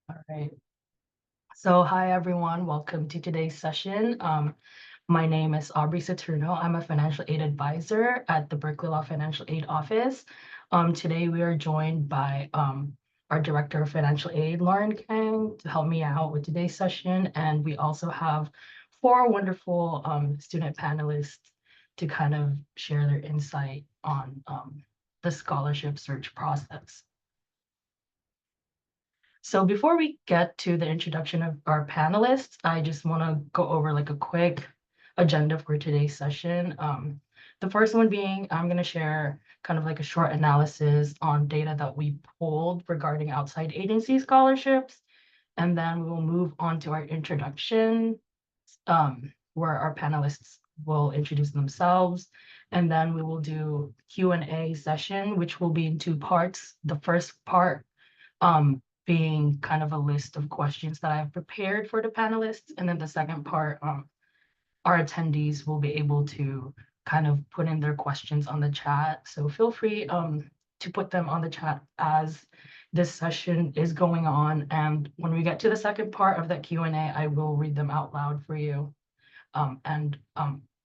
All right. So hi, everyone. Welcome to today's session. My name is Aubrey Saturno. I'm a financial aid advisor at the Berkeley Law Financial Aid Office. Today we are joined by our Director of Financial Aid, Lauren Kang, to help me out with today's session. And we also have four wonderful student panelists to kind of share their insight on the scholarship search process. So before we get to the introduction of our panelists, I just want to go over like a quick agenda for today's session. The first one being I'm going to share kind of like a short analysis on data that we pulled regarding outside agency scholarships. And then we will move on to our introduction, where our panelists will introduce themselves. And then we will do Q&A session, which will be in two parts. The first part being kind of a list of questions that I've prepared for the panelists. And then the second part, our attendees will be able to kind of put in their questions on the chat. So feel free to put them on the chat as this session is going on. And when we get to the second part of that Q&A, I will read them out loud for you. And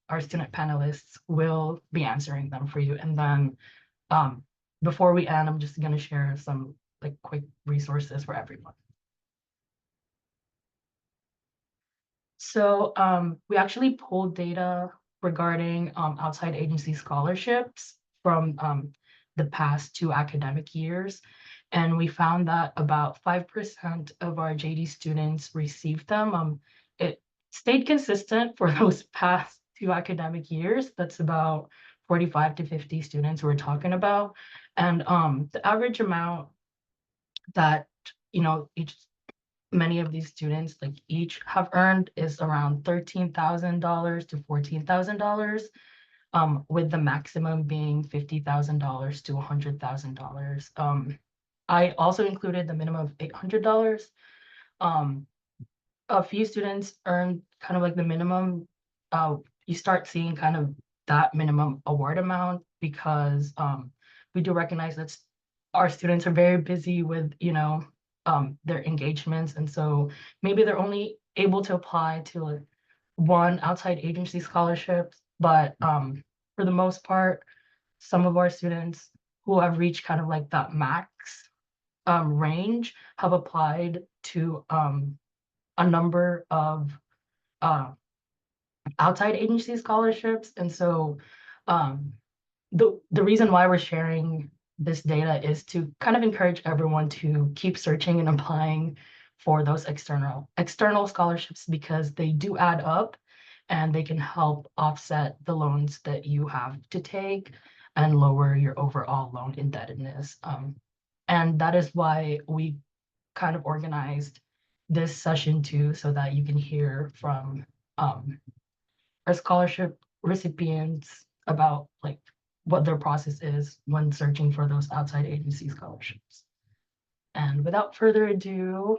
our student panelists will be answering them for you. And then before we end, I'm just going to share some like quick resources for everyone. So we actually pulled data regarding outside agency scholarships from the past 2 academic years. And we found that about 5% of our JD students received them. It stayed consistent for those past 2 academic years. That's about 45 to 50 students we're talking about. And the average amount that, many of these students like each have earned is around $13,000 to $14,000, with the maximum being $50,000 to $100,000. I also included the minimum of $800. A few students earned kind of like the minimum. You start seeing kind of that minimum award amount because we do recognize that our students are very busy with, their engagements. And so maybe they're only able to apply to like one outside agency scholarships, but for the most part, some of our students who have reached kind of like that max range have applied to a number of outside agency scholarships. And so the reason why we're sharing this data is to kind of encourage everyone to keep searching and applying for those external scholarships because they do add up and they can help offset the loans that you have to take and lower your overall loan indebtedness. And that is why we kind of organized this session too, so that you can hear from our scholarship recipients about like what their process is when searching for those outside agency scholarships. And without further ado,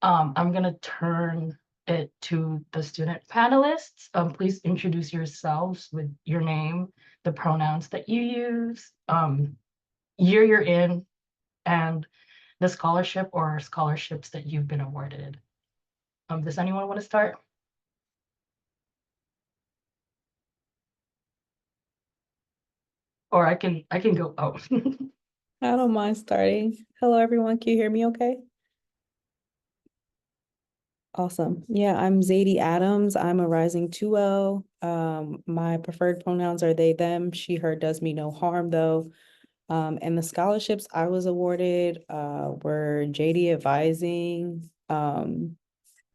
I'm going to turn it to the student panelists. Please introduce yourselves with your name, the pronouns that you use, year you're in, and the scholarship or scholarships that you've been awarded. Does anyone want to start? Or I can go. Oh. I don't mind starting. Hello, everyone. Can you hear me okay? Awesome. Yeah, I'm Zadie Adams. I'm a rising 2L. My preferred pronouns are they, them. She, her does me no harm, though. And the scholarships I was awarded were JD Advising,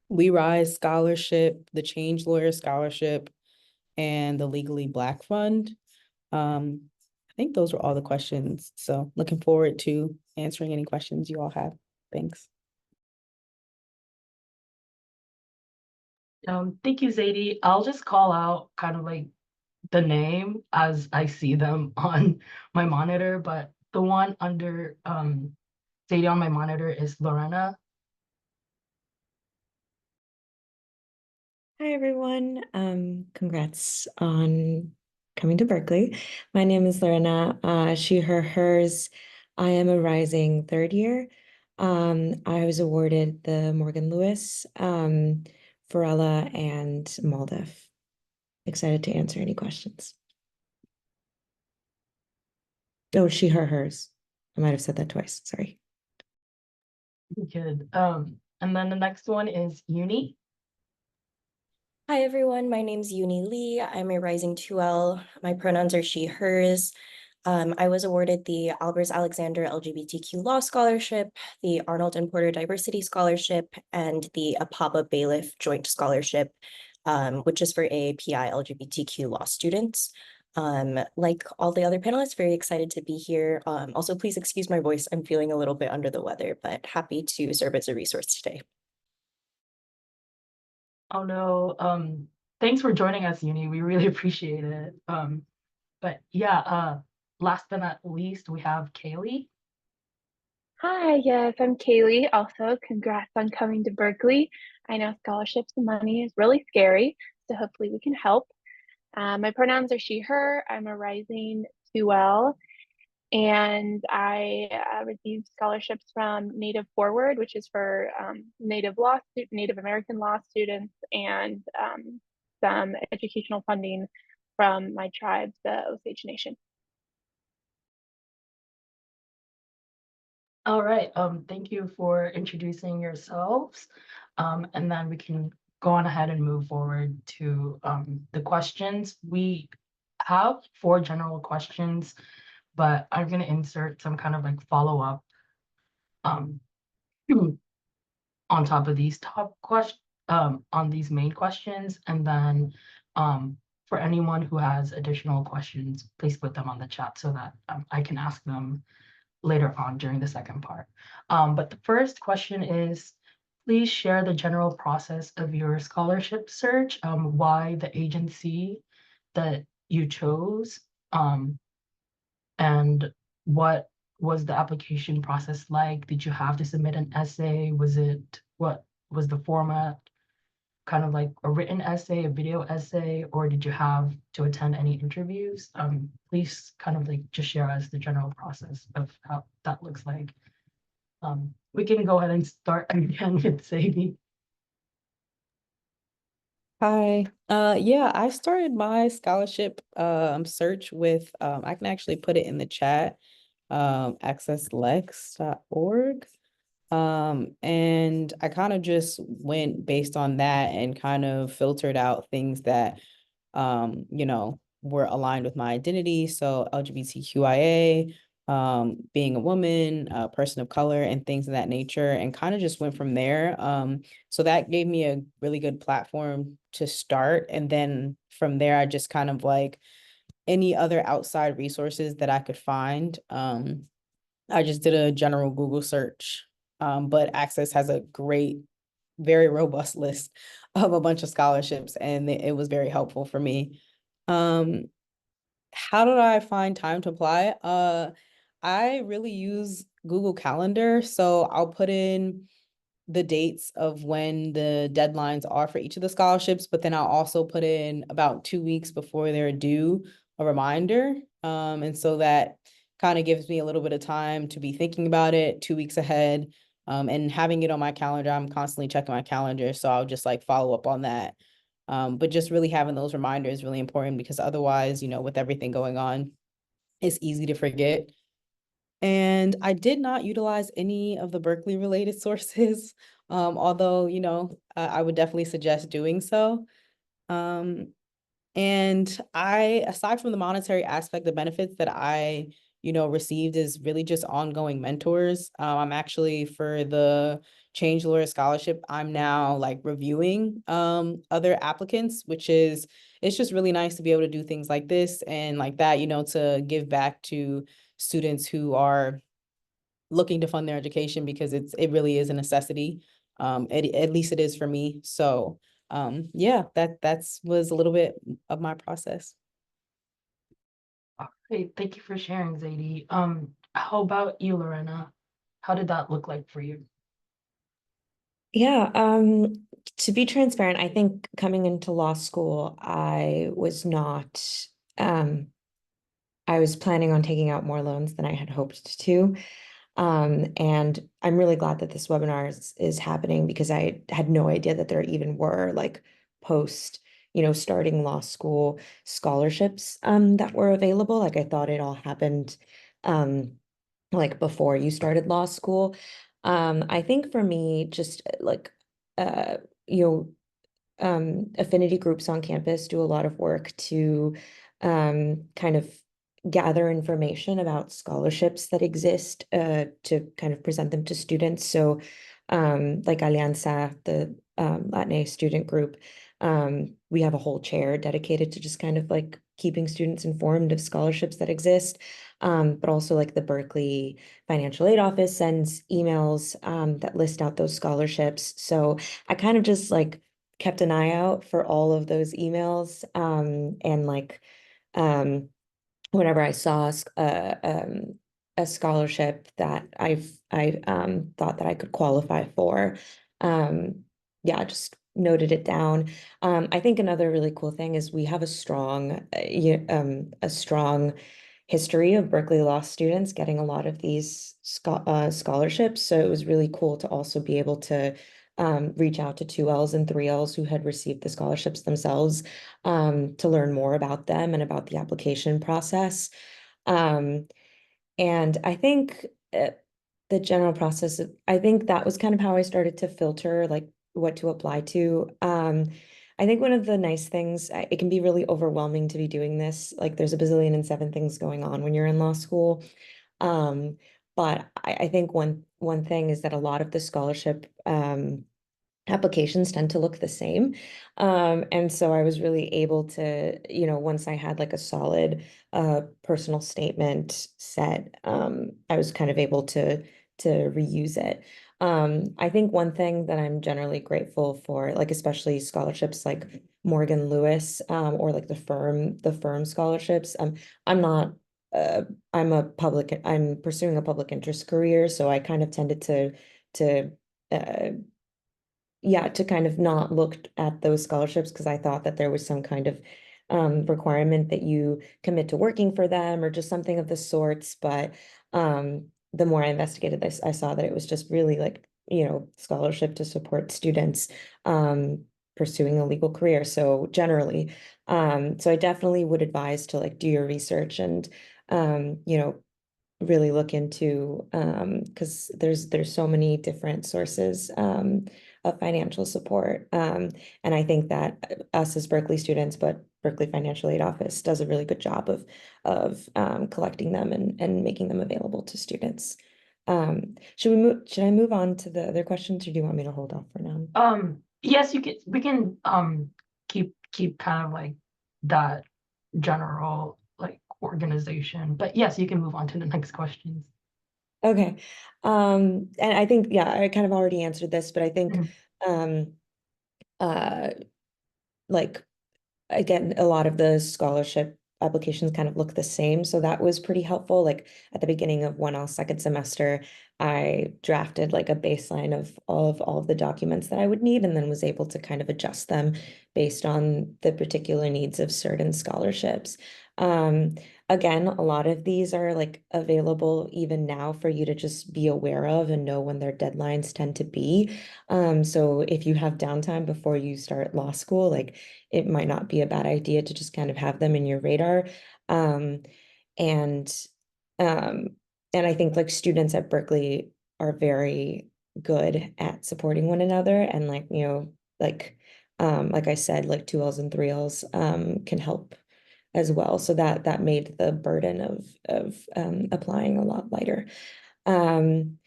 We Rise Scholarship, the Change Lawyer Scholarship, and the Legally Black Fund. I think those were all the questions. So looking forward to answering any questions you all have. Thanks. Thank you, Zadie. I'll just call out kind of like the name as I see them on my monitor, but the one under Zadie on my monitor is Lorena. Hi, everyone. Congrats on coming to Berkeley. My name is Lorena. She, her, hers. I am a rising 3rd year. I was awarded the Morgan Lewis, Varela, and Maldiv. Excited to answer any questions. Oh, she, her, hers. I might have said that twice. Sorry. Good. And then the next one is uni. Hi everyone, my name's Uni Lee. I'm a rising 2L. My pronouns are she, hers. I was awarded the Albers Alexander LGBTQ Law Scholarship, the Arnold and Porter Diversity Scholarship, and the Apapa Bailiff Joint Scholarship, which is for AAPI LGBTQ law students. Like all the other panelists, very excited to be here. Also, please excuse my voice. I'm feeling a little bit under the weather, but happy to serve as a resource today. Oh no, thanks for joining us, Uni. We really appreciate it. But yeah, last but not least, we have Kaylee. Hi, yes, I'm Kaylee. Also, congrats on coming to Berkeley. I know scholarships and money is really scary, so hopefully we can help. My pronouns are she, her. I'm a rising 2L, and I received scholarships from Native Forward, which is for Native American law students, and some educational funding from my tribe, the Osage Nation. All right, thank you for introducing yourselves. And then we can go on ahead and move forward to the questions. We have 4 general questions, but I'm gonna insert some kind of like follow-up um on top of these on these main questions. And then for anyone who has additional questions, please put them on the chat so that I can ask them later on during the second part. But the first question is, please share the general process of your scholarship search, why the agency that you chose, and what was the application process like? Did you have to submit an essay? What was the format? Kind of like a written essay, a video essay, or did you have to attend any interviews? Please kind of like just share us the general process of how that looks like. We can go ahead and start again with Sadie. Hi. Yeah, I started my scholarship search with I can actually put it in the chat, accesslex.org. And I kind of just went based on that and kind of filtered out things that were aligned with my identity. So LGBTQIA, being a woman, a person of color, and things of that nature, and kind of just went from there. So that gave me a really good platform to start. And then from there, I just kind of like any other outside resources that I could find. I just did a general Google search, but Access has a great, very robust list of a bunch of scholarships, and it was very helpful for me. Um, how did I find time to apply? I really use Google Calendar, so I'll put in the dates of when the deadlines are for each of the scholarships, but then I'll also put in about 2 weeks before they're due a reminder. And so that kind of gives me a little bit of time to be thinking about it 2 weeks ahead. And having it on my calendar, I'm constantly checking my calendar, so I'll just like follow up on that. But just really having those reminders is really important because otherwise, with everything going on, it's easy to forget. And I did not utilize any of the Berkeley related sources, although, I would definitely suggest doing so. Um, and aside from the monetary aspect, the benefits that I, received is really just ongoing mentors. I'm actually for the Change Lawyer Scholarship, I'm now like reviewing other applicants, it's just really nice to be able to do things like this and like that, to give back to students who are looking to fund their education because it really is a necessity. At least it is for me. So yeah, that's was a little bit of my process. Hey, thank you for sharing, Zadie. How about you, Lorena? How did that look like for you? Yeah, to be transparent, I think coming into law school, I was planning on taking out more loans than I had hoped to. And I'm really glad that this webinar is happening because I had no idea that there even were like post, starting law school scholarships that were available. Like I thought it all happened like before you started law school. I think for me, just like uh, you affinity groups on campus do a lot of work to kind of gather information about scholarships that exist to kind of present them to students. So like Alianza, the Latinx student group, we have a whole chair dedicated to just kind of like keeping students informed of scholarships that exist. But also like the Berkeley Financial Aid Office sends emails that list out those scholarships. So I kind of just like kept an eye out for all of those emails and like whenever I saw a scholarship that I thought that I could qualify for, yeah, just noted it down. I think another really cool thing is we have a strong history of Berkeley Law students getting a lot of these scholarships. So it was really cool to also be able to reach out to 2Ls and 3Ls who had received the scholarships themselves to learn more about them and about the application process. Um, and I think the general process, I think that was kind of how I started to filter like what to apply to. I think one of the nice things, it can be really overwhelming to be doing this. Like there's a bazillion and seven things going on when you're in law school. Um, but I think one thing is that a lot of the scholarship applications tend to look the same. And so I was really able to, once I had like a solid personal statement set, I was kind of able to reuse it. I think one thing that I'm generally grateful for, like especially scholarships like Morgan Lewis, or like the firm scholarships. I'm not I'm pursuing a public interest career, so I kind of tended to uh, yeah, to kind of not look at those scholarships because I thought that there was some kind of requirement that you commit to working for them or just something of the sorts. But the more I investigated this, I saw that it was just really like, scholarship to support students pursuing a legal career. So generally, so I definitely would advise to like do your research and really look into because there's so many different sources of financial support. And I think that us as Berkeley students, but Berkeley Financial Aid Office does a really good job of collecting them and making them available to students. Should I move on to the other questions, or do you want me to hold off for now? Yes, we can keep kind of like that general like organization. But yes, you can move on to the next questions. Okay. And I think, yeah, I kind of already answered this, but I think Mhm. um uh like again, a lot of the scholarship applications kind of look the same. So that was pretty helpful. Like at the beginning of 1L second semester, I drafted like a baseline of all of the documents that I would need and then was able to kind of adjust them based on the particular needs of certain scholarships. Um, Again, a lot of these are like available even now for you to just be aware of and know when their deadlines tend to be. So if you have downtime before you start law school, like it might not be a bad idea to just kind of have them in your radar. Um, and um, and I think like students at Berkeley are very good at supporting one another and like, like I said, like 2Ls and 3Ls can help as well. So that made the burden of applying a lot lighter. Um,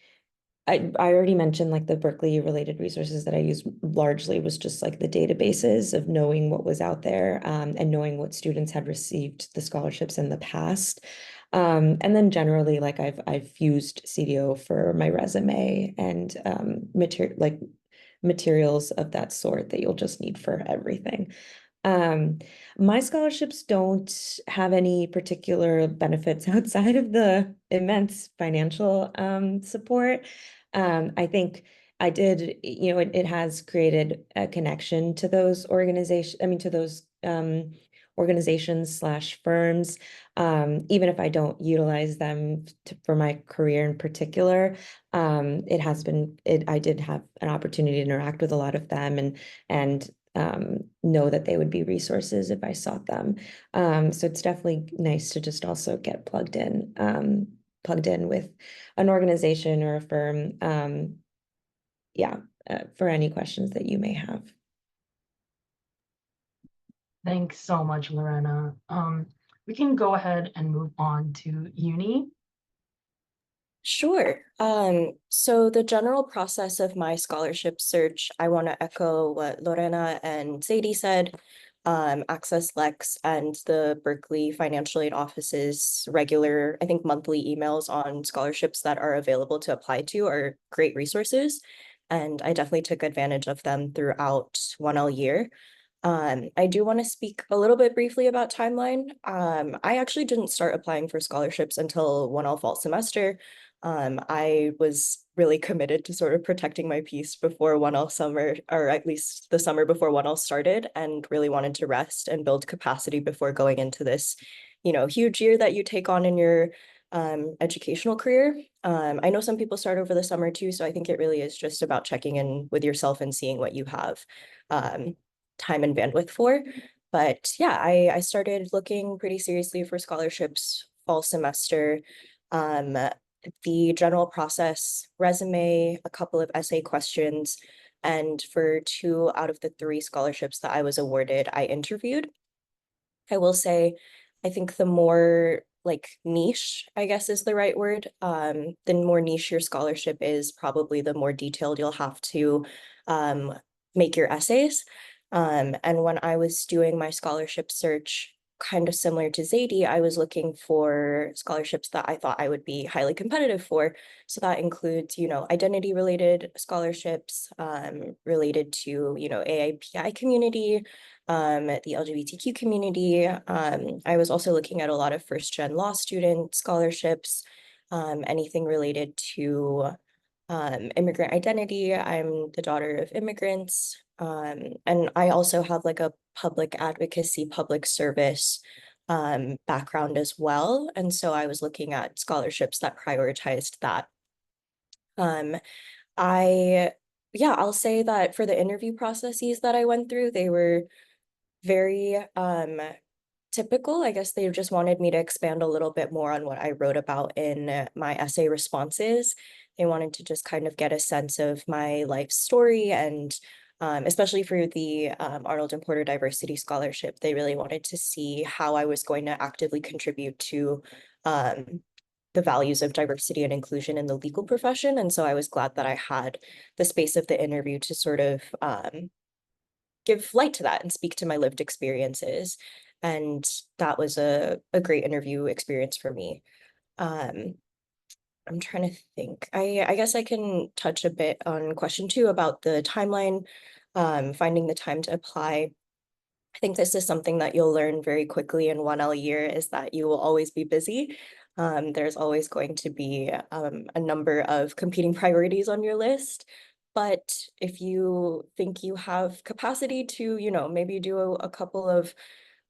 I already mentioned like the Berkeley related resources that I use largely was just like the databases of knowing what was out there and knowing what students had received the scholarships in the past. And then generally like I've used CDO for my resume and materials of that sort that you'll just need for everything. Um, my scholarships don't have any particular benefits outside of the immense financial support. I think I did, it has created a connection to those organizations, I mean, to those organizations slash firms, even if I don't utilize them for my career in particular. I did have an opportunity to interact with a lot of them and know that they would be resources if I sought them. So it's definitely nice to just also get plugged in with an organization or a firm. Yeah, for any questions that you may have. Thanks so much, Lorena. We can go ahead and move on to uni. Sure. So the general process of my scholarship search, I want to echo what Lorena and Sadie said. Access Lex and the Berkeley Financial Aid Office's regular, I think monthly emails on scholarships that are available to apply to are great resources. And I definitely took advantage of them throughout 1L year. I do want to speak a little bit briefly about timeline. I actually didn't start applying for scholarships until 1L fall semester. I was really committed to sort of protecting my peace before 1L summer, or at least the summer before 1L started, and really wanted to rest and build capacity before going into this, huge year that you take on in your educational career. I know some people start over the summer too, so I think it really is just about checking in with yourself and seeing what you have time and bandwidth for. But yeah, I started looking pretty seriously for scholarships fall semester. The general process, resume, a couple of essay questions, and for 2 out of the 3 scholarships that I was awarded, I interviewed. I will say, I think the more like niche, I guess is the right word, the more niche your scholarship is, probably the more detailed you'll have to make your essays. And when I was doing my scholarship search, kind of similar to Zadie, I was looking for scholarships that I thought I would be highly competitive for. So that includes, identity related scholarships, related to, AIPI community, the LGBTQ community. I was also looking at a lot of first-gen law student scholarships, anything related to immigrant identity. I'm the daughter of immigrants. And I also have like a public advocacy, public service background as well. And so I was looking at scholarships that prioritized that. I'll say that for the interview processes that I went through, they were very typical. I guess they just wanted me to expand a little bit more on what I wrote about in my essay responses. They wanted to just kind of get a sense of my life story, and especially for the Arnold and Porter Diversity Scholarship, they really wanted to see how I was going to actively contribute to the values of diversity and inclusion in the legal profession. And so I was glad that I had the space of the interview to sort of give light to that and speak to my lived experiences. And that was a great interview experience for me. I'm trying to think. I guess I can touch a bit on question 2 about the timeline, finding the time to apply. I think this is something that you'll learn very quickly in 1L year, is that you will always be busy. There's always going to be a number of competing priorities on your list. But if you think you have capacity to, maybe do a couple of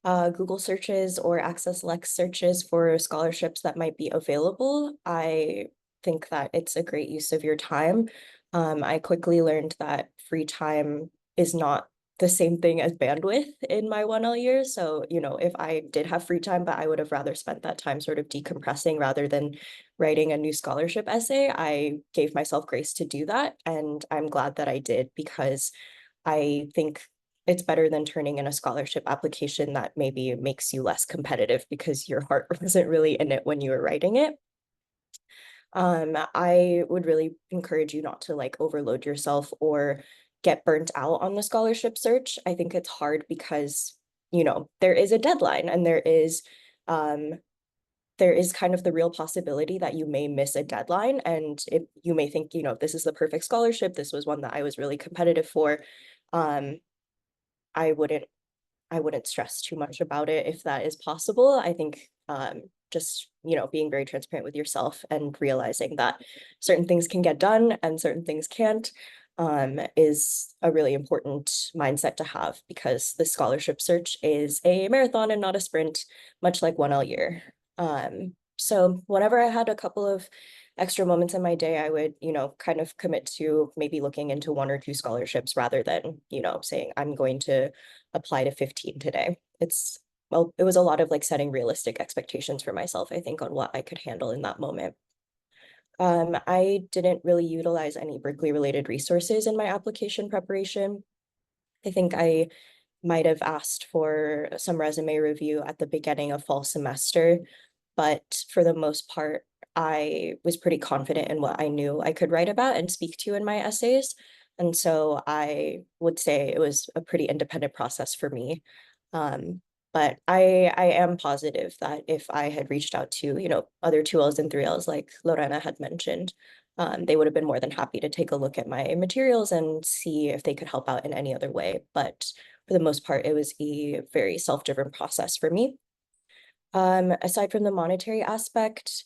Google searches or Access Lex searches for scholarships that might be available, I think that it's a great use of your time. I quickly learned that free time is not the same thing as bandwidth in my 1L year. So, if I did have free time, but I would have rather spent that time sort of decompressing rather than writing a new scholarship essay, I gave myself grace to do that. And I'm glad that I did, because I think it's better than turning in a scholarship application that maybe makes you less competitive because your heart wasn't really in it when you were writing it. I would really encourage you not to like overload yourself or get burnt out on the scholarship search. I think it's hard because, there is a deadline, and there is kind of the real possibility that you may miss a deadline, and you may think, this is the perfect scholarship. This was one that I was really competitive for. I wouldn't stress too much about it if that is possible. I think just, being very transparent with yourself and realizing that certain things can get done and certain things can't. is a really important mindset to have, because the scholarship search is a marathon and not a sprint, much like 1L year. So whenever I had a couple of extra moments in my day, I would, kind of commit to maybe looking into 1 or 2 scholarships rather than, saying I'm going to apply to 15 today. Well, it was a lot of like setting realistic expectations for myself, I think, on what I could handle in that moment. I didn't really utilize any Berkeley related resources in my application preparation. I think I might have asked for some resume review at the beginning of fall semester, but for the most part, I was pretty confident in what I knew I could write about and speak to in my essays. And so I would say it was a pretty independent process for me. Um, but I am positive that if I had reached out to, other 2Ls and 3Ls like Lorena had mentioned, they would have been more than happy to take a look at my materials and see if they could help out in any other way. But for the most part, it was a very self-driven process for me. Aside from the monetary aspect,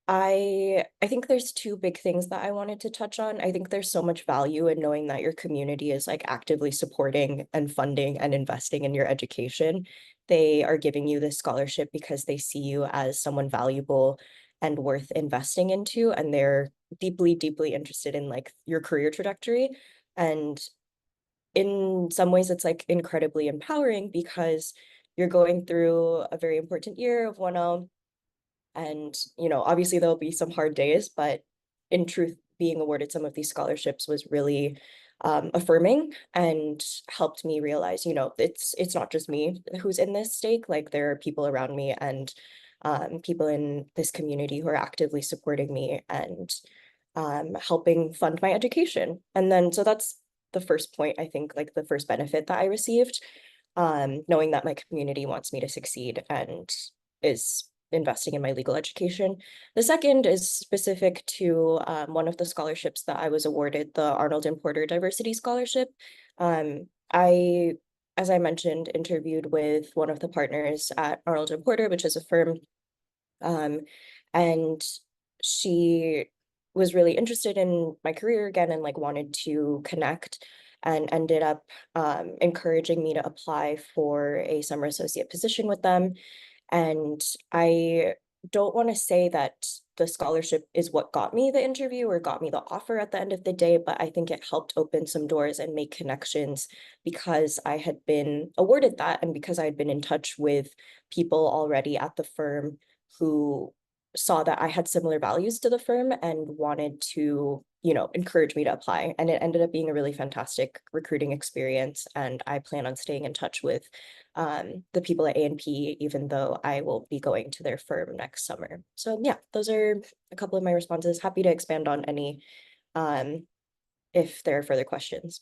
I think there's 2 big things that I wanted to touch on. I think there's so much value in knowing that your community is like actively supporting and funding and investing in your education. They are giving you this scholarship because they see you as someone valuable and worth investing into, and they're deeply, deeply interested in like your career trajectory. And in some ways, it's like incredibly empowering because you're going through a very important year of 1L. And, obviously there'll be some hard days, but in truth, being awarded some of these scholarships was really affirming and helped me realize, it's not just me who's in this stake. Like there are people around me and people in this community who are actively supporting me and helping fund my education. And then, so that's the first point, I think, like the first benefit that I received, knowing that my community wants me to succeed and is investing in my legal education. The second is specific to one of the scholarships that I was awarded, the Arnold and Porter Diversity Scholarship. I, as I mentioned, interviewed with one of the partners at Arnold and Porter, which is a firm, and she was really interested in my career again and like wanted to connect, and ended up encouraging me to apply for a summer associate position with them. And I don't want to say that the scholarship is what got me the interview or got me the offer at the end of the day, but I think it helped open some doors and make connections because I had been awarded that and because I had been in touch with people already at the firm who saw that I had similar values to the firm and wanted to, encourage me to apply. And it ended up being a really fantastic recruiting experience. And I plan on staying in touch with the people at A&P, even though I will be going to their firm next summer. So yeah, those are a couple of my responses. Happy to expand on any if there are further questions.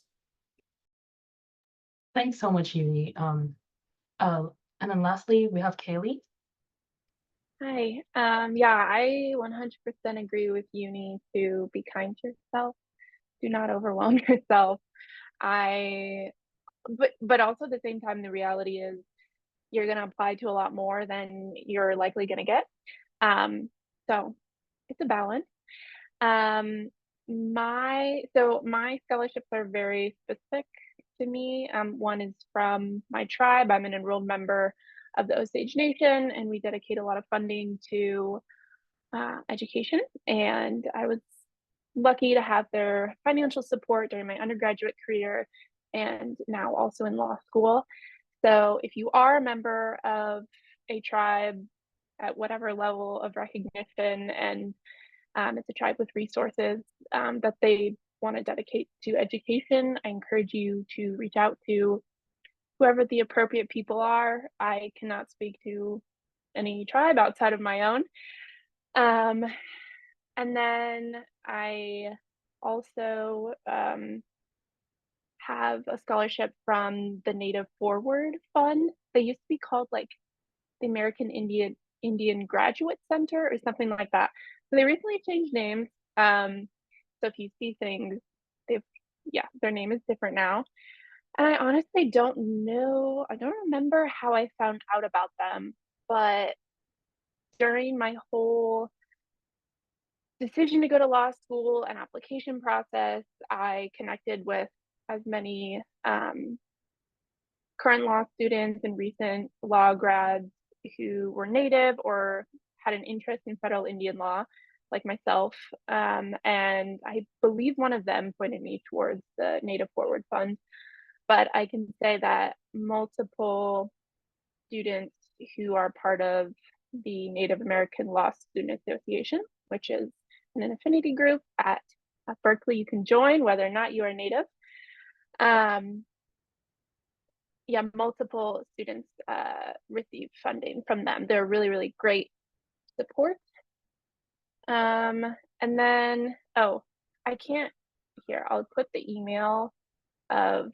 Thanks so much, Yumi. And then lastly, we have Kaylee. Hi. Yeah, I 100% agree with Uni to be kind to yourself. Do not overwhelm yourself. But also at the same time, the reality is you're going to apply to a lot more than you're likely going to get. So it's a balance. My scholarships are very specific to me. One is from my tribe. I'm an enrolled member of the Osage Nation, and we dedicate a lot of funding to education. And I was lucky to have their financial support during my undergraduate career and now also in law school. So if you are a member of a tribe at whatever level of recognition, and it's a tribe with resources that they want to dedicate to education, I encourage you to reach out to whoever the appropriate people are. I cannot speak to any tribe outside of my own. And then I also have a scholarship from the Native Forward Fund. They used to be called like the American Indian Graduate Center or something like that. So they recently changed names. So if you see things, their name is different now. And I honestly don't know. I don't remember how I found out about them, but during my whole decision to go to law school and application process, I connected with as many current law students and recent law grads who were Native or had an interest in federal Indian law, like myself. And I believe one of them pointed me towards the Native Forward Fund. But I can say that multiple students who are part of the Native American Law Student Association, which is an affinity group at Berkeley you can join, whether or not you are Native. Yeah, multiple students receive funding from them. They're really, really great support. And then, oh, I can't, here, I'll put the email of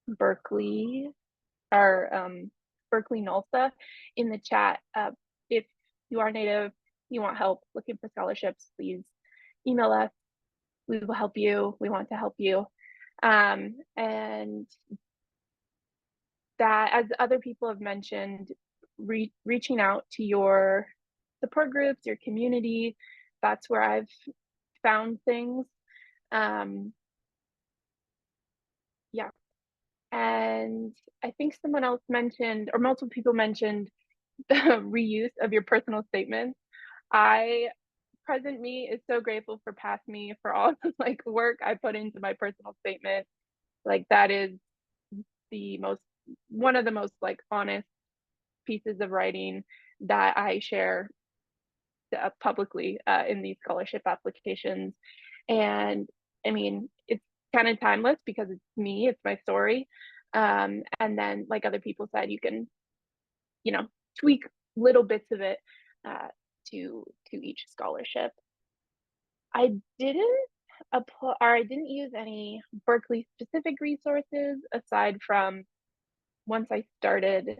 Berkeley or Berkeley NOLSA in the chat. If you are Native, you want help looking for scholarships, please email us. We will help you. We want to help you. And that, as other people have mentioned, reaching out to your support groups, your community, that's where I've found things. Yeah. And I think someone else mentioned, or multiple people mentioned, the reuse of your personal statements. Present me is so grateful for past me for all the like work I put into my personal statement. Like that is one of the most like honest pieces of writing that I share publicly in these scholarship applications. And I mean, it's kind of timeless because it's me, it's my story. And then, like other people said, you can, tweak little bits of it to each scholarship. I didn't apply, or I didn't use any Berkeley specific resources aside from once I started.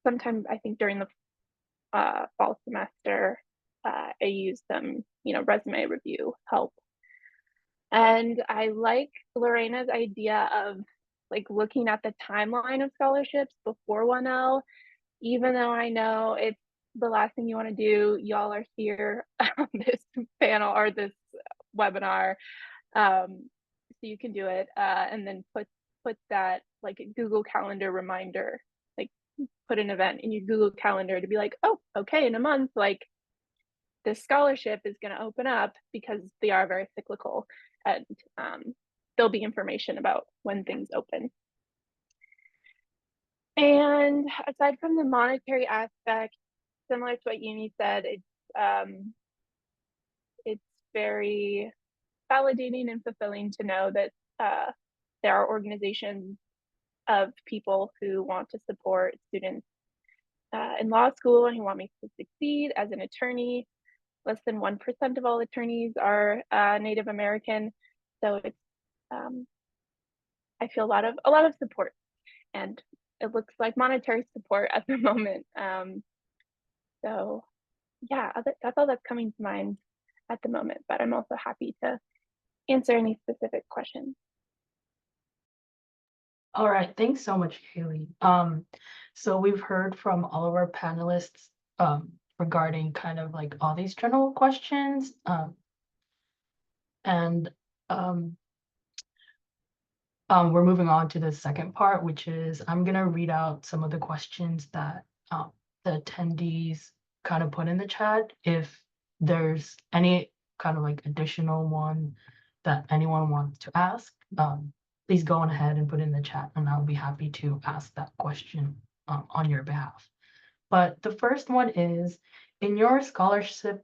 Sometime I think during the fall semester, I used some, resume review help. And I like Lorena's idea of like looking at the timeline of scholarships before 1L, even though I know it's the last thing you want to do. Y'all are here on this panel or this webinar. So you can do it and then put that like Google Calendar reminder, like put an event in your Google Calendar to be like, oh, okay, in a month, like this scholarship is going to open up, because they are very cyclical, and there'll be information about when things open. And aside from the monetary aspect, similar to what Uni said, it's very validating and fulfilling to know that there are organizations of people who want to support students in law school and who want me to succeed as an attorney. Less than 1% of all attorneys are Native American, so it's I feel a lot of support, and it looks like monetary support at the moment. So yeah, that's all that's coming to mind at the moment, but I'm also happy to answer any specific questions. All right, thanks so much, Haley. So we've heard from all of our panelists regarding kind of like all these general questions. And we're moving on to the second part, which is I'm gonna read out some of the questions that the attendees kind of put in the chat. If there's any kind of like additional one that anyone wants to ask, please go on ahead and put in the chat, and I'll be happy to ask that question on your behalf. But the first one is, in your scholarship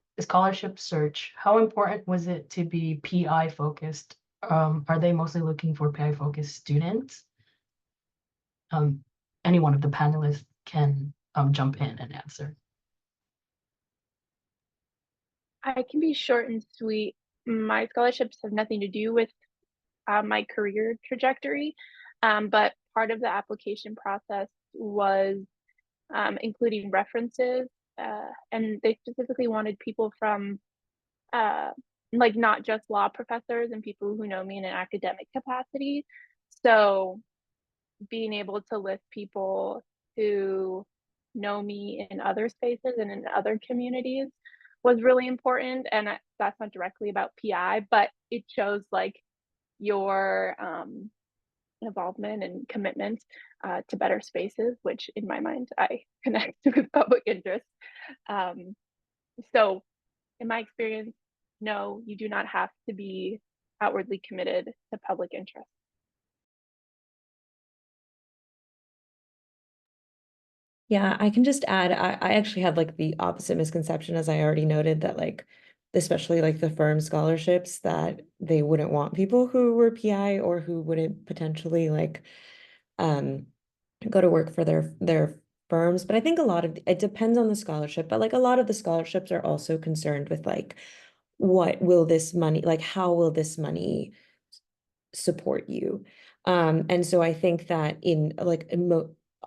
search, how important was it to be PI focused? Are they mostly looking for PI focused students? Any one of the panelists can jump in and answer. I can be short and sweet. My scholarships have nothing to do with my career trajectory, but part of the application process was including references, and they specifically wanted people from like not just law professors and people who know me in an academic capacity. So being able to list people who know me in other spaces and in other communities was really important. And that's not directly about PI, but it shows like your involvement and commitment to better spaces, which in my mind, I connect with public interest. So in my experience, no, you do not have to be outwardly committed to public interest. Yeah, I can just add, I actually had like the opposite misconception, as I already noted, that like, especially like the firm scholarships, that they wouldn't want people who were PI or who wouldn't potentially like um go to work for their firms. But I think a lot of it depends on the scholarship, but like a lot of the scholarships are also concerned with like, what will this money, like how will this money support you? And so I think that in like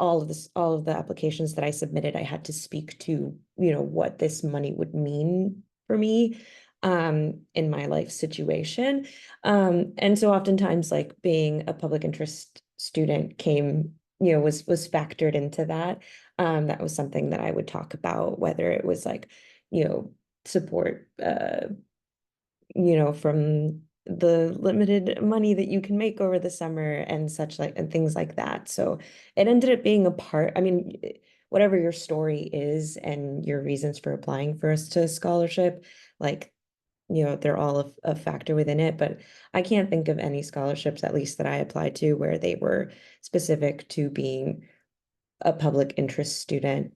all of the applications that I submitted, I had to speak to, you know, what this money would mean for me in my life situation. And so oftentimes like being a public interest student came, you know, was factored into that. That was something that I would talk about, whether it was like, you know, support you know, from the limited money that you can make over the summer and such, like, and things like that. So it ended up being a part, I mean, whatever your story is and your reasons for applying for us to scholarship, like, you know, they're all a factor within it. But I can't think of any scholarships, at least that I applied to, where they were specific to being a public interest student.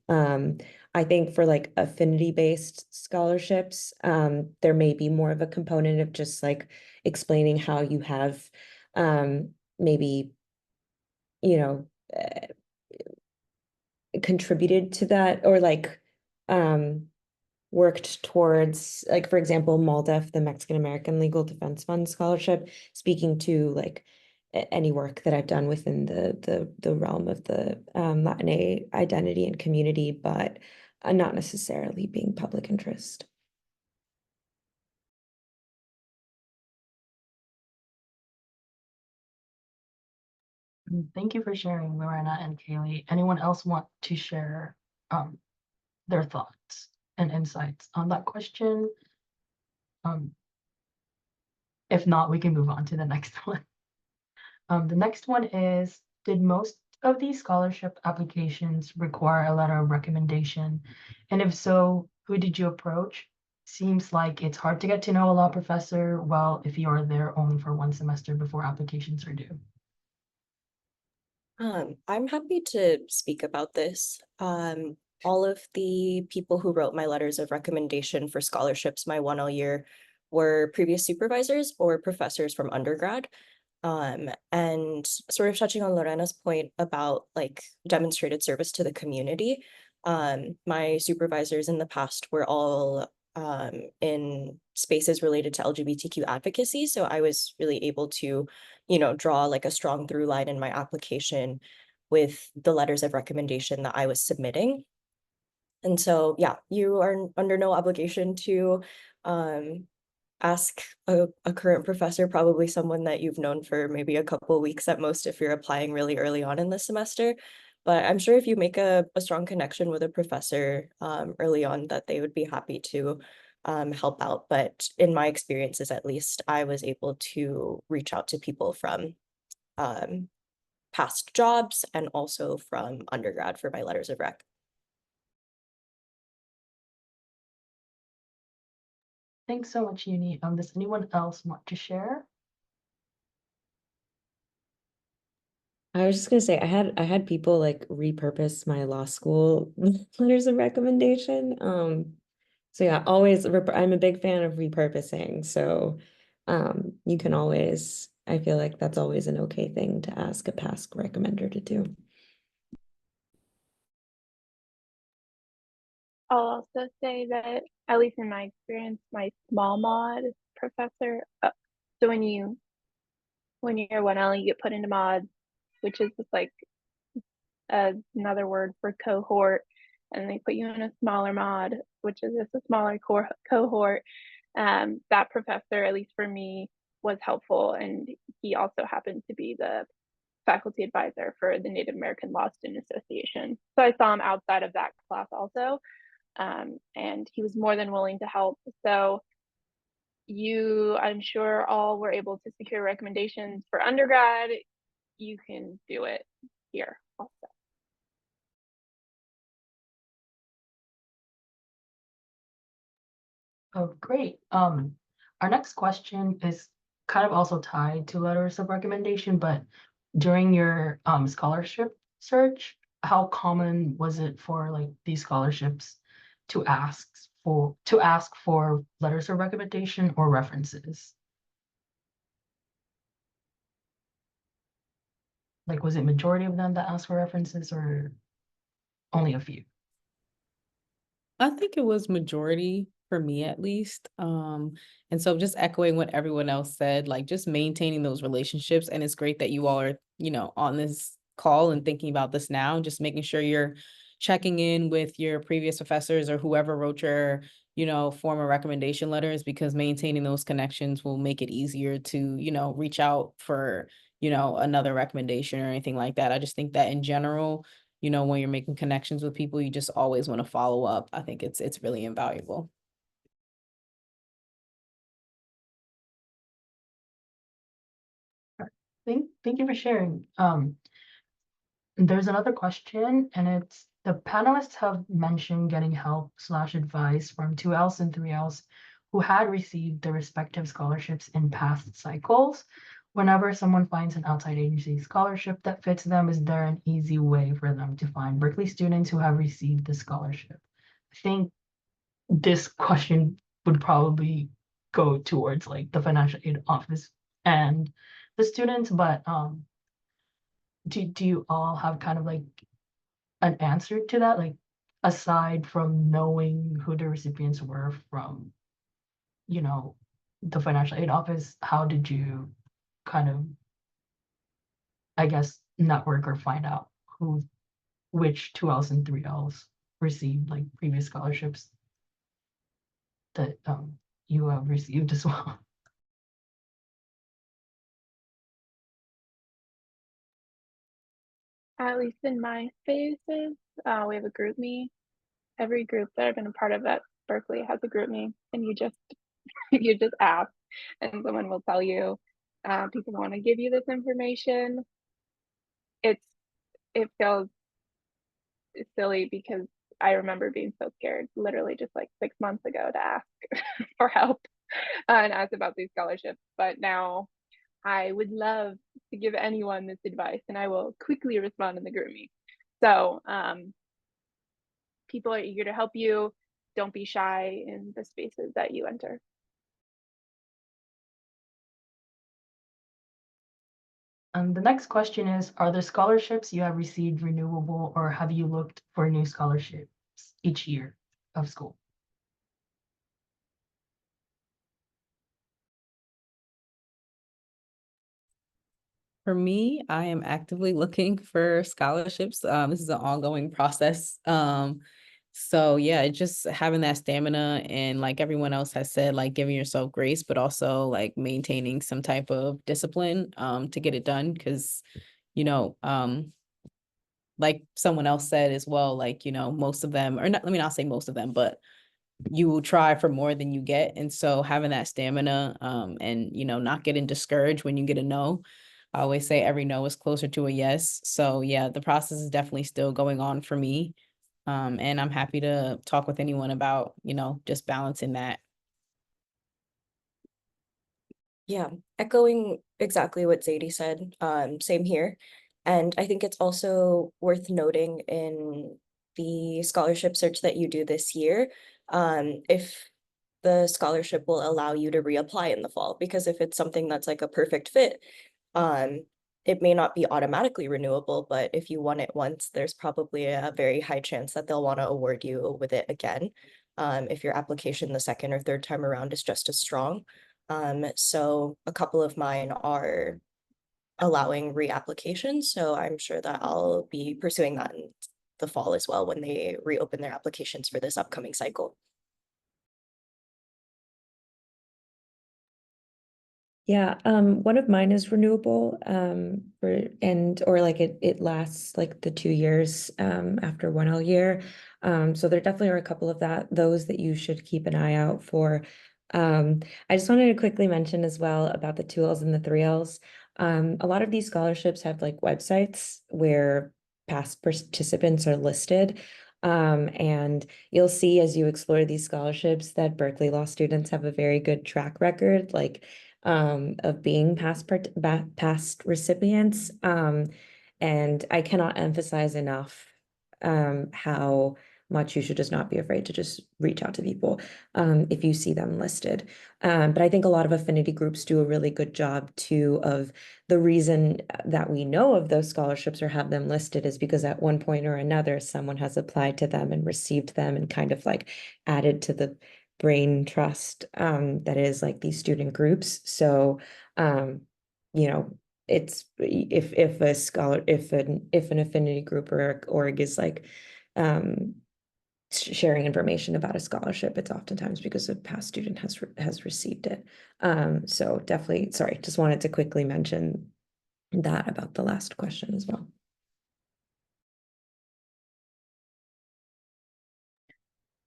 I think for like affinity-based scholarships, there may be more of a component of just like explaining how you have maybe, you know, contributed to that, or like worked towards, like, for example, MALDEF, the Mexican American Legal Defense Fund scholarship, speaking to like any work that I've done within the realm of the Latina identity and community, but not necessarily being public interest. Thank you for sharing, Lorena and Kaylee. Anyone else want to share their thoughts and insights on that question? If not, we can move on to the next one. The next one is, did most of these scholarship applications require a letter of recommendation? And if so, who did you approach? Seems like it's hard to get to know a law professor well if you are there only for one semester before applications are due. I'm happy to speak about this. All of the people who wrote my letters of recommendation for scholarships my 1L year were previous supervisors or professors from undergrad. And sort of touching on Lorena's point about like demonstrated service to the community, my supervisors in the past were all in spaces related to LGBTQ advocacy. So I was really able to, you know, draw like a strong through line in my application with the letters of recommendation that I was submitting. And so, yeah, you are under no obligation to ask a current professor, probably someone that you've known for maybe a couple of weeks at most if you're applying really early on in the semester. But I'm sure if you make a strong connection with a professor early on, that they would be happy to help out. But in my experiences, at least, I was able to reach out to people from past jobs and also from undergrad for my letters of rec. Thanks so much, Uni. Does anyone else want to share? I was just gonna say, I had people like repurpose my law school letters of recommendation. So yeah, always I'm a big fan of repurposing. So you can always, I feel like that's always an okay thing to ask a past recommender to do. I'll also say that, at least in my experience, my small mod professor, so when you're 1L, you get put into mod, which is just like another word for cohort, and they put you in a smaller mod, which is just a smaller cohort. That professor, at least for me, was helpful, and he also happened to be the faculty advisor for the Native American Law Student Association. So I saw him outside of that class also. and he was more than willing to help. So you, I'm sure, all were able to secure recommendations for undergrad. You can do it here also. Oh, great. Our next question is kind of also tied to letters of recommendation, but during your scholarship search, how common was it for like these scholarships to ask for letters of recommendation or references? Like, was it majority of them that asked for references or only a few? I think it was majority for me at least. And so just echoing what everyone else said, like just maintaining those relationships. And it's great that you all are, on this call and thinking about this now, just making sure you're checking in with your previous professors or whoever wrote your, former recommendation letters, because maintaining those connections will make it easier to, reach out for, another recommendation or anything like that. I just think that in general, when you're making connections with people, you just always want to follow up. I think it's really invaluable. Thank you for sharing. There's another question, and it's the panelists have mentioned getting help / advice from 2Ls and 3Ls who had received their respective scholarships in past cycles. Whenever someone finds an outside agency scholarship that fits them, is there an easy way for them to find Berkeley students who have received the scholarship? I think this question would probably go towards like the financial aid office and the students, but do you all have kind of like an answer to that? Like, aside from knowing who the recipients were from, the financial aid office, how did you kind of, I guess, network or find out which 2Ls and 3Ls received like previous scholarships that you have received as well? At least in my phases, we have a group me. Every group that I've been a part of at Berkeley has a group me, and you just you just ask, and someone will tell you. People want to give you this information. It feels silly because I remember being so scared, literally just like 6 months ago, to ask for help and ask about these scholarships. But now I would love to give anyone this advice, and I will quickly respond in the group me. So people are eager to help you. Don't be shy in the spaces that you enter. The next question is, are the scholarships you have received renewable, or have you looked for new scholarships each year of school? For me, I am actively looking for scholarships. This is an ongoing process. So yeah, just having that stamina and like everyone else has said, like giving yourself grace, but also like maintaining some type of discipline to get it done. Cause, you know, like someone else said as well, like, most of them, or not, let me not say most of them, but you will try for more than you get. And so having that stamina, and, not getting discouraged when you get a no. I always say every no is closer to a yes. So yeah, the process is definitely still going on for me. And I'm happy to talk with anyone about, just balancing that. Yeah, echoing exactly what Zadie said, same here. And I think it's also worth noting in the scholarship search that you do this year, if the scholarship will allow you to reapply in the fall, because if it's something that's like a perfect fit, um, it may not be automatically renewable, but if you won it once, there's probably a very high chance that they'll want to award you with it again. If your application the second or third time around is just as strong. So a couple of mine are allowing reapplications, so I'm sure that I'll be pursuing that in the fall as well when they reopen their applications for this upcoming cycle. Yeah, one of mine is renewable, or like it lasts like the 2 years after 1L year. So there definitely are a couple of those that you should keep an eye out for. I just wanted to quickly mention as well about the 2Ls and the 3Ls. A lot of these scholarships have like websites where past participants are listed. And you'll see as you explore these scholarships that Berkeley Law students have a very good track record, like of being past recipients. And I cannot emphasize enough how much you should just not be afraid to just reach out to people if you see them listed. But I think a lot of affinity groups do a really good job too of the reason that we know of those scholarships or have them listed is because at one point or another, someone has applied to them and received them and kind of like added to the brain trust that is like these student groups. So, you know, it's if a scholar if an affinity group or org is like sharing information about a scholarship, it's oftentimes because a past student has received it. So definitely, sorry, just wanted to quickly mention that about the last question as well.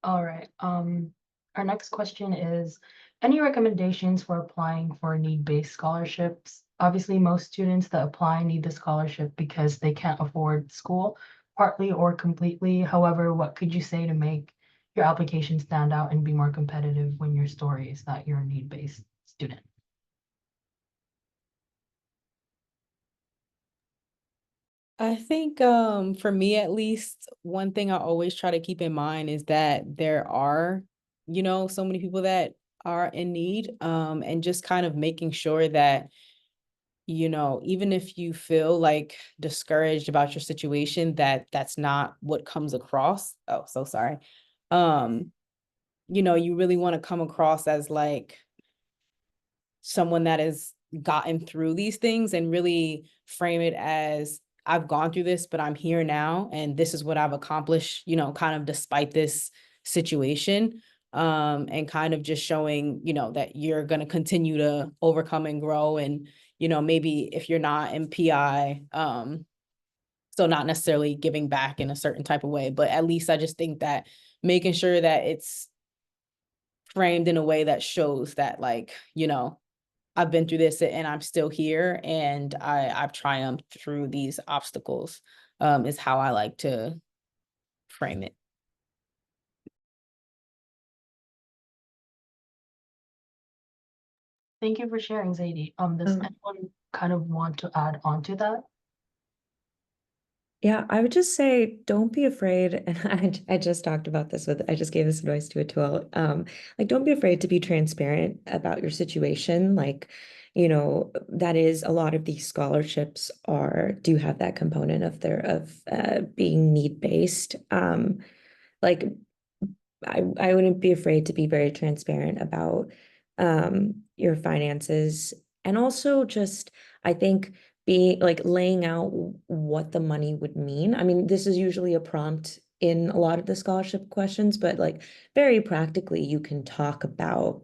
All right. Our next question is, any recommendations for applying for need-based scholarships? Obviously, most students that apply need the scholarship because they can't afford school, partly or completely. However, what could you say to make your application stand out and be more competitive when your story is that you're a need-based student? I think for me at least, one thing I always try to keep in mind is that there are, so many people that are in need, and just kind of making sure that, even if you feel like discouraged about your situation, that that's not what comes across. Oh, so sorry. Um, you really want to come across as like someone that has gotten through these things and really frame it as I've gone through this, but I'm here now and this is what I've accomplished, kind of despite this situation. And kind of just showing, that you're going to continue to overcome and grow. And, maybe if you're not in PI, so not necessarily giving back in a certain type of way, but at least I just think that making sure that it's framed in a way that shows that like, I've been through this and I'm still here and I've triumphed through these obstacles, is how I like to frame it. Thank you for sharing, Zadie. Does anyone kind of want to add on to that? Yeah, I would just say don't be afraid. And I just talked about this I just gave this advice to a 12. Like don't be afraid to be transparent about your situation. Like, that is a lot of these scholarships do have that component of being need-based. Like I wouldn't be afraid to be very transparent about your finances. And also just, I think being like laying out what the money would mean. I mean, this is usually a prompt in a lot of the scholarship questions, but like very practically, you can talk about,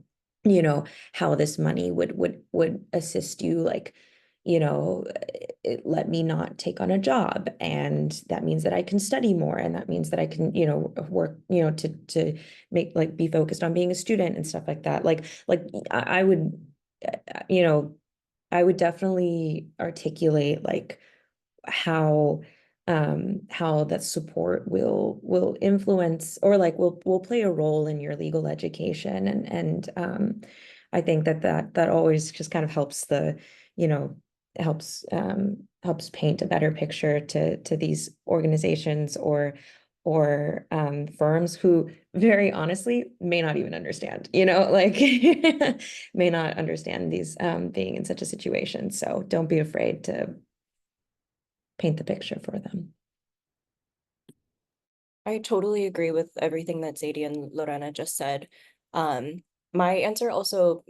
how this money would assist you, like, let me not take on a job, and that means that I can study more, and that means that I can, work, to make like be focused on being a student and stuff like that. Like I would, I would definitely articulate like how how that support will influence or like will play a role in your legal education, and I think that always just kind of helps you know helps paint a better picture to these organizations or firms who very honestly may not even understand, like may not understand these being in such a situation. So don't be afraid to paint the picture for them. I totally agree with everything that Zadie and Lorena just said. My answer also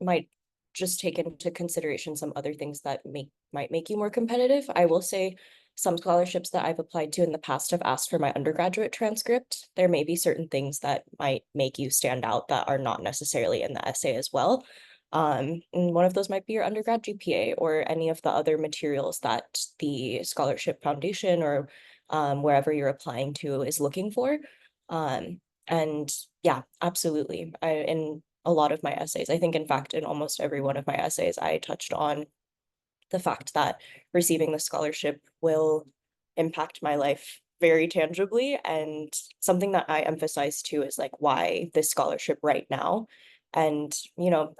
might just take into consideration some other things that might make you more competitive. I will say some scholarships that I've applied to in the past have asked for my undergraduate transcript. There may be certain things that might make you stand out that are not necessarily in the essay as well. And one of those might be your undergrad GPA or any of the other materials that the scholarship foundation or wherever you're applying to is looking for. And yeah, absolutely. In a lot of my essays, I think in fact, in almost every one of my essays, I touched on the fact that receiving the scholarship will impact my life very tangibly. And something that I emphasize too is like why this scholarship right now. And,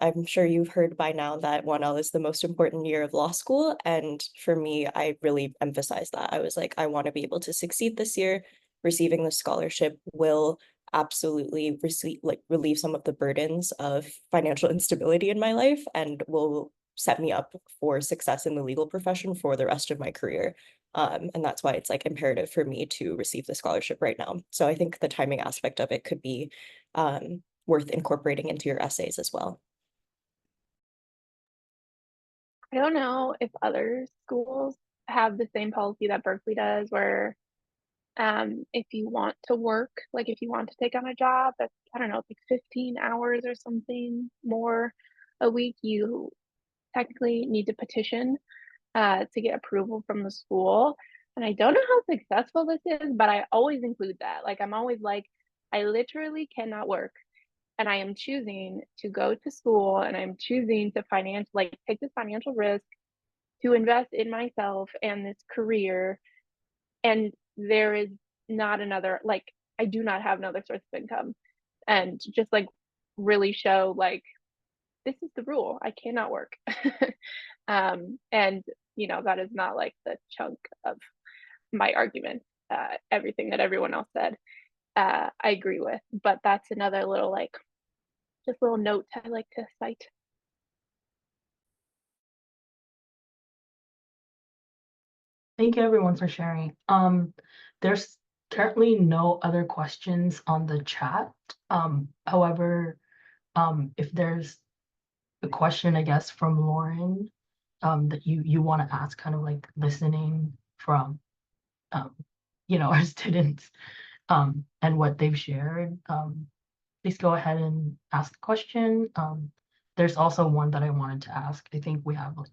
I'm sure you've heard by now that 1L is the most important year of law school. And for me, I really emphasize that. I was like, I want to be able to succeed this year. Receiving the scholarship will absolutely relieve some of the burdens of financial instability in my life and will set me up for success in the legal profession for the rest of my career. And that's why it's like imperative for me to receive the scholarship right now. So I think the timing aspect of it could be worth incorporating into your essays as well. I don't know if other schools have the same policy that Berkeley does, where if you want to work, like if you want to take on a job that's, I don't know, like 15 hours or something more a week, you technically need to petition to get approval from the school. And I don't know how successful this is, but I always include that. Like I'm always like, I literally cannot work. And I am choosing to go to school and I'm choosing to take this financial risk to invest in myself and this career. And there is not another, like, I do not have another source of income. And just like really show like this is the rule. I cannot work. And that is not like the chunk of my argument. Everything that everyone else said, I agree with. But that's another little just little note I like to cite. Thank you everyone for sharing. There's currently no other questions on the chat. However, if there's a question, I guess, from Lauren, that you want to ask, kind of like listening from, our students, and what they've shared, please go ahead and ask the question. There's also one that I wanted to ask. I think we have like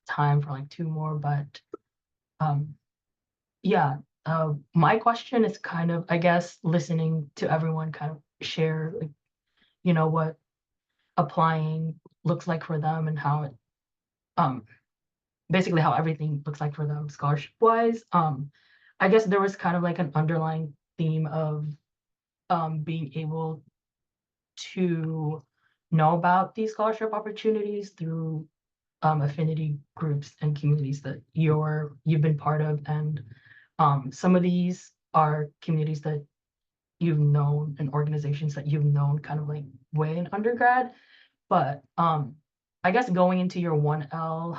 time for like two more, but yeah, my question is kind of, I guess, listening to everyone kind of share, like, what applying looks like for them and how it, basically how everything looks like for them scholarship wise. I guess there was kind of like an underlying theme of being able to know about these scholarship opportunities through affinity groups and communities that you've been part of, and some of these are communities that you've known and organizations that you've known kind of like way in undergrad. But I guess going into your 1L,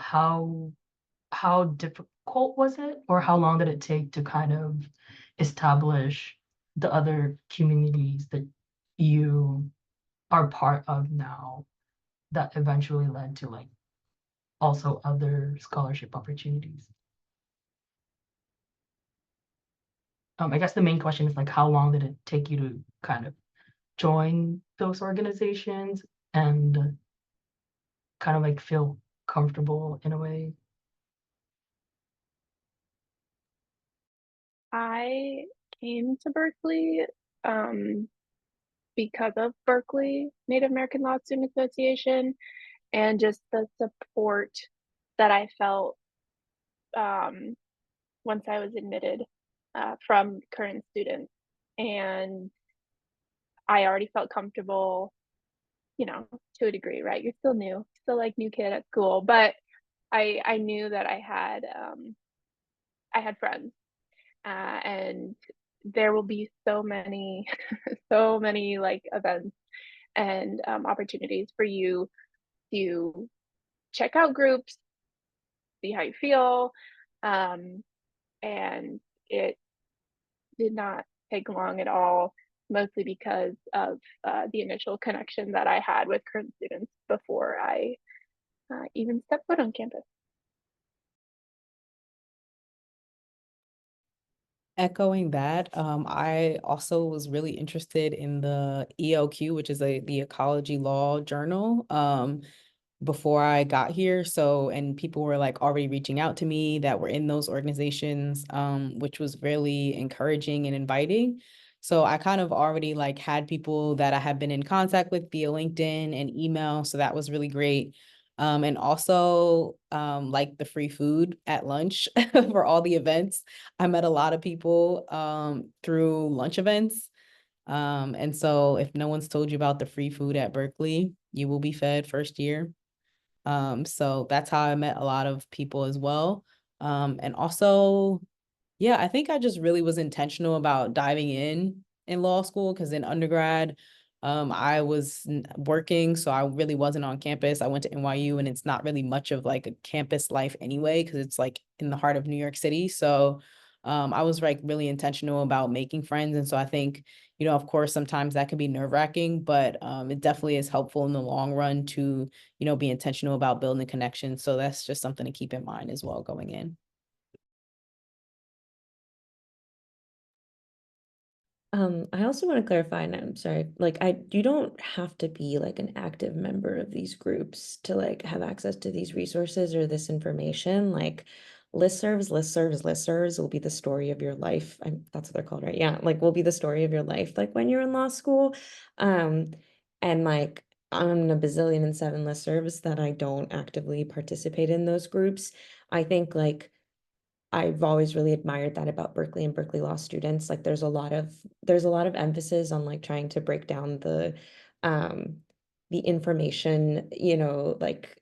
how difficult was it, or how long did it take to kind of establish the other communities that you are part of now that eventually led to like also other scholarship opportunities? I guess the main question is like, how long did it take you to kind of join those organizations and kind of like feel comfortable in a way? I came to Berkeley because of Berkeley Native American Law Student Association and just the support that I felt once I was admitted from current students. And I already felt comfortable, to a degree, right? You're still new, still like new kid at school, but I knew that I had friends, and there will be so many so many like events and opportunities for you to check out groups, see how you feel, um, and it did not take long at all, mostly because of the initial connection that I had with current students before I even stepped foot on campus. Echoing that, I also was really interested in the ELQ, which is the Ecology Law Journal, before I got here. So, and people were like already reaching out to me that were in those organizations, which was really encouraging and inviting. So I kind of already like had people that I had been in contact with via LinkedIn and email. So that was really great. And also like the free food at lunch for all the events. I met a lot of people through lunch events. And so if no one's told you about the free food at Berkeley, you will be fed first year. So that's how I met a lot of people as well. And also, yeah, I think I just really was intentional about diving in law school because in undergrad, I was working, so I really wasn't on campus. I went to NYU, and it's not really much of like a campus life anyway, because it's like in the heart of New York City. So, I was like really intentional about making friends, and so I think, you know, of course, sometimes that can be nerve-wracking, but it definitely is helpful in the long run to, you know, be intentional about building connections. So that's just something to keep in mind as well going in. I also want to clarify, and I'm sorry, like you don't have to be like an active member of these groups to like have access to these resources or this information. Like listservs will be the story of your life. That's what they're called, right? Yeah, like will be the story of your life, like when you're in law school. Um, and like I'm in a bazillion and seven listservs that I don't actively participate in those groups. I think like I've always really admired that about Berkeley and Berkeley law students. Like there's a lot of emphasis on like trying to break down um the information, you know, like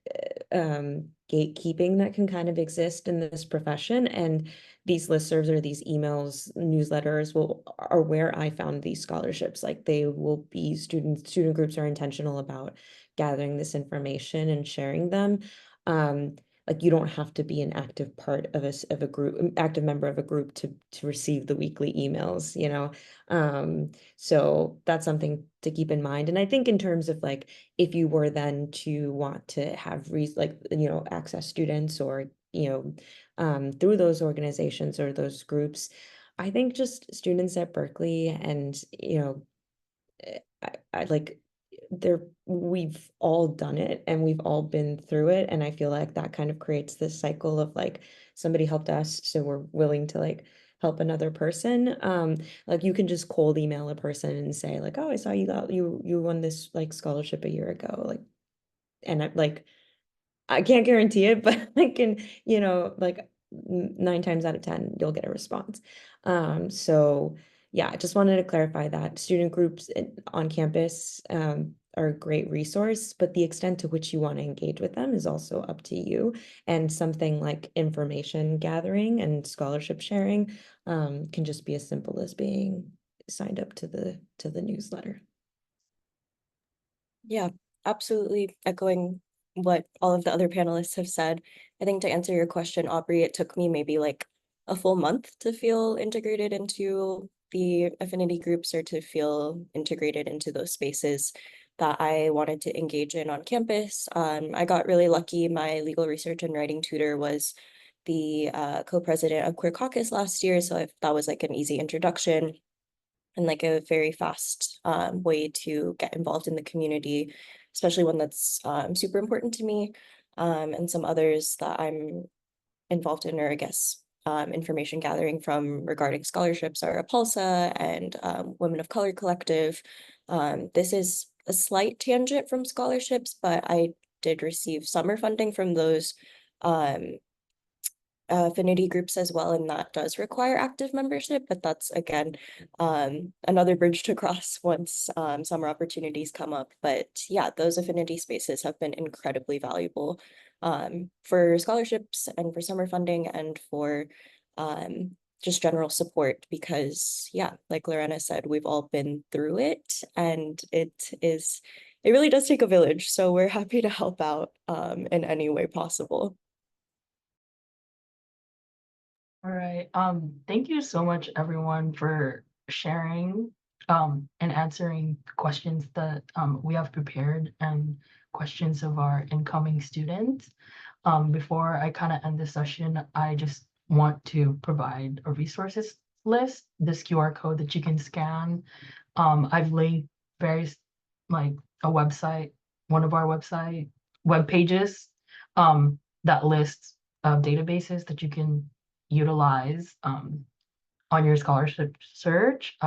gatekeeping that can kind of exist in this profession. And these listservs or these emails, newsletters are where I found these scholarships. Like they will be student groups are intentional about gathering this information and sharing them. Like you don't have to be an active part of a group, active member of a group to receive the weekly emails, you know. So that's something to keep in mind. And I think in terms of like if you were then to want to have like, you know, access students or, you know, through those organizations or those groups, I think just students at Berkeley and, you know, I like we've all done it and we've all been through it. And I feel like that kind of creates this cycle of like somebody helped us, so we're willing to like help another person. Like you can just cold email a person and say like, oh, I saw you won this like scholarship a year ago. Like, and I like I can't guarantee it, but I can, you know, like 9 times out of 10, you'll get a response. So yeah, I just wanted to clarify that student groups on campus are a great resource, but the extent to which you want to engage with them is also up to you. And something like information gathering and scholarship sharing can just be as simple as being signed up to the newsletter. Yeah, absolutely echoing what all of the other panelists have said. I think to answer your question, Aubrey, it took me maybe like a full month to feel integrated into the affinity groups or to feel integrated into those spaces that I wanted to engage in on campus. I got really lucky. My legal research and writing tutor was the co-president of Queer Caucus last year, so that was like an easy introduction and like a very fast way to get involved in the community, especially one that's super important to me. And some others that I'm involved in, or I guess information gathering from regarding scholarships are APALSA and Women of Color Collective. This is a slight tangent from scholarships, but I did receive summer funding from those affinity groups as well, and that does require active membership, but that's again another bridge to cross once summer opportunities come up. But yeah, those affinity spaces have been incredibly valuable for scholarships and for summer funding and for just general support, because yeah, like Lorena said, we've all been through it, and it really does take a village, so we're happy to help out in any way possible. All right. Thank you so much, everyone, for sharing and answering questions that we have prepared and questions of our incoming students. Before I kind of end this session, I just want to provide a resources list, this QR code that you can scan. I've linked various, like a website, one of our web pages that lists databases that you can utilize on your scholarship search.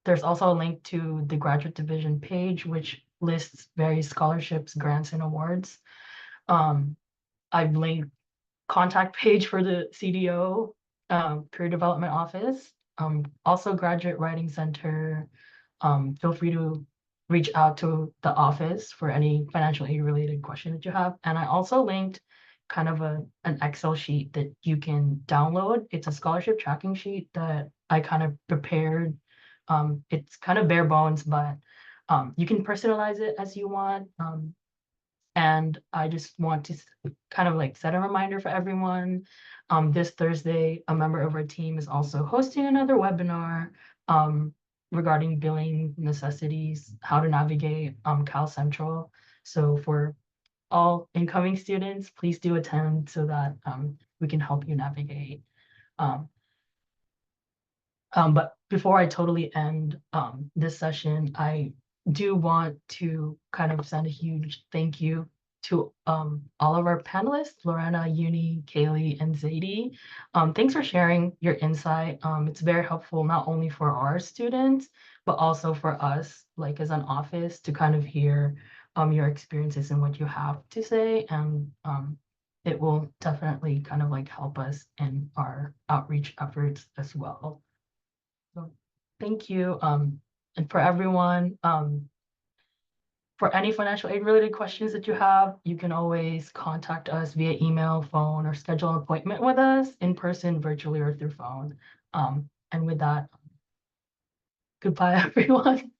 there's also a link to the graduate division page, which lists various scholarships, grants, and awards. I've linked contact page for the CDO, Career Development Office, also Graduate Writing Center. Feel free to reach out to the office for any financial aid related question that you have. And I also linked kind of an Excel sheet that you can download. It's a scholarship tracking sheet that I kind of prepared. It's kind of bare bones, but you can personalize it as you want. And I just want to kind of like set a reminder for everyone. This Thursday, a member of our team is also hosting another webinar regarding billing necessities, how to navigate Cal Central. So for all incoming students, please do attend so that we can help you navigate. But before I totally end this session, I do want to kind of send a huge thank you to all of our panelists, Lorena, Uni, Kaylee, and Zadie. Thanks for sharing your insight. It's very helpful not only for our students, but also for us, like as an office, to kind of hear your experiences and what you have to say. And it will definitely kind of like help us in our outreach efforts as well. So thank you. And for everyone, for any financial aid related questions that you have, you can always contact us via email, phone, or schedule an appointment with us in person, virtually, or through phone. And with that, goodbye, everyone.